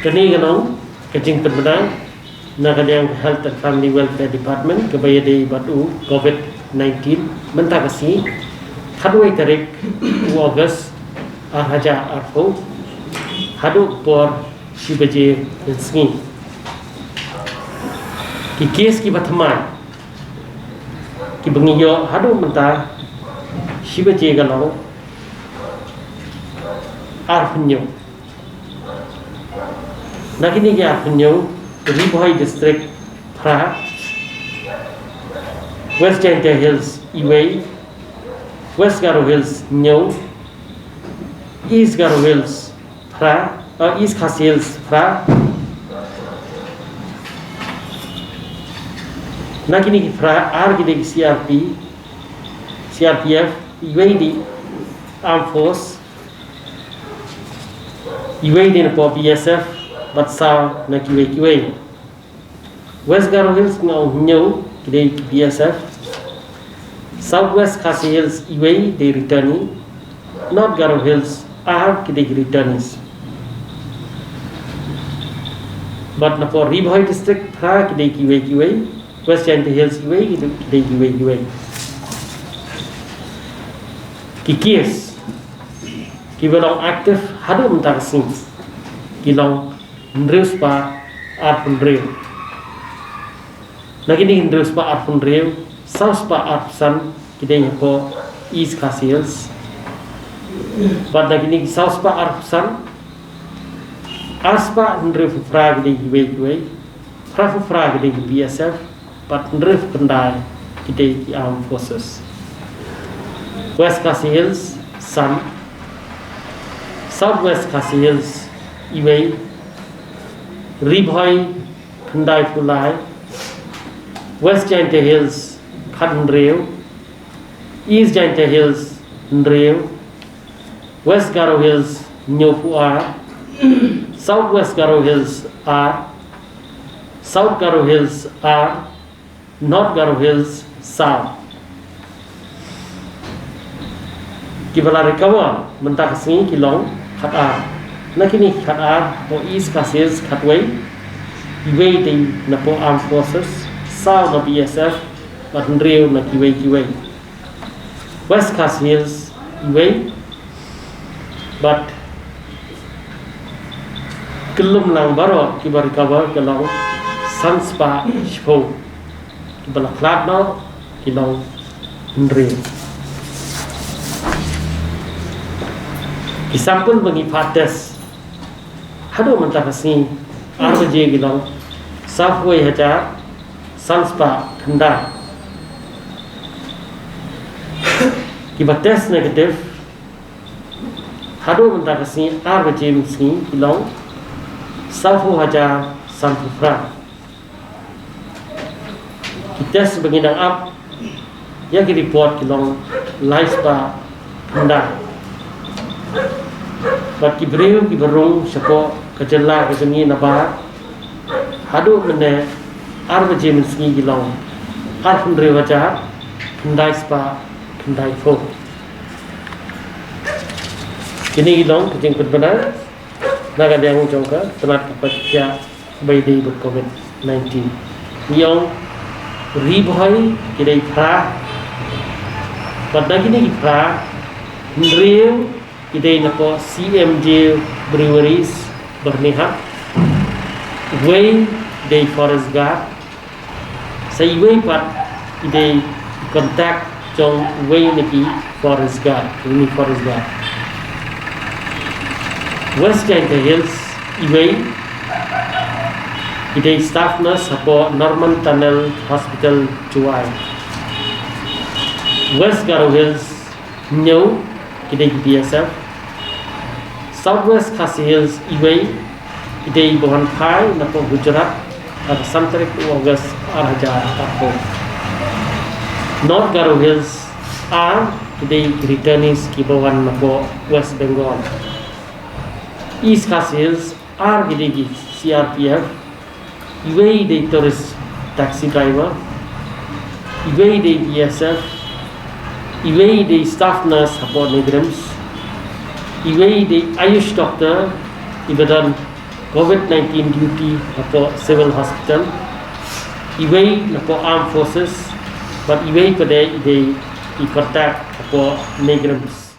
Kini kanong kajing penbenang nakadang Health and Family Welfare Department kebaya di batu COVID-19 mentah kasi hadway tarik August haja arpo hadu por shibaje sengi ki kes ki bathamai ki bengiyo hadu mentah shibaje galau arpunyo nakini ki arpunyo Riboy District Pra West Janta Hills Iway West Garo Hills Nyo East Garo Hills Pra East Khas Hills Pra nakini ki Pra argide CRPF Iway di Armed Force Iway di na po BSF Batsau na kiwe West Garo Hills ngau Nyo kidai BSF Southwest Khasi Hills Iway they returning North Garo Hills kidai returnees but na for Riboy District Pra kidai kiwe West Janta Hills Iway kidai kiwe kikis kibalong active hadu mentar sing kilong Ndreus pa arpun reu. Nakini Ndreus pa arpun reu, saus pa arpsan kidai po East Khas Hills. But nakini saus pa arpsan aspa Ndreus fra kidai kiwe, fra kidai BSF, but Ndreus pendai kidai Armed Forces. West Khas Hills Sun, Southwest Khas Hills Iway, Riboy Pendai Pulai, West Janta Hills Khat Ndreu, East Janta Hills Ndreu, West Garo Hills Nyopu R, Southwest Garo Hills R, South Garo Hills R, North Garo Hills South. Kibala recover mentak singi kilong Khat R. Nakini Khat R po East Khas Hills Khatway Iway di na po Armed Forces South na BSF at Ndreu na kiwe West Khas Hills Iway but kelum lang baro kibar cover kelong Sanspa Shpo kibala klat no kilong Ndreu kisampun bagi pates hadu mentah kasi RJ gilang Southway haja Sanspa Kanda kibat test negatif hadu mentah kasi RJ misi gilang Southway haja Sampufra kita sebagai nang up yang di report gilang Laispa Kanda bat kibreu kiberung sepo kejela kesengi naba hadu mene arbaje mensengi gilong arpun rewaja kendai spa kendai fo kini gilong kejing benar naga yang jongka temat kapatya bayi ber COVID-19 yang Riboy kidai pra pada kini pra Ndreu kidai na po CMJ Breweries Bernihat Way Day Forest Guard sa Way pat kidai contact jong Way naki Forest Guard ini Forest Guard West Janta Hills Way kidai staff nurse po Norman Tunnel Hospital Chuai West Garo Hills Nyo kidai BSF Southwest Khas Hills Iway kidai Bohan Pai na po Gujarat at Santarik August Arhaja Tapo North Garo Hills kidai returnees kibawan na po West Bengal East Khas Hills kidai CRPF Iway kidai tourist taxi driver Iway kidai BSF Iway kidai staff nurse support migrants Iway di Ayush doctor ibadan COVID-19 duty napo civil hospital, iway napo armed forces, but iway pada ide i contact napo migrants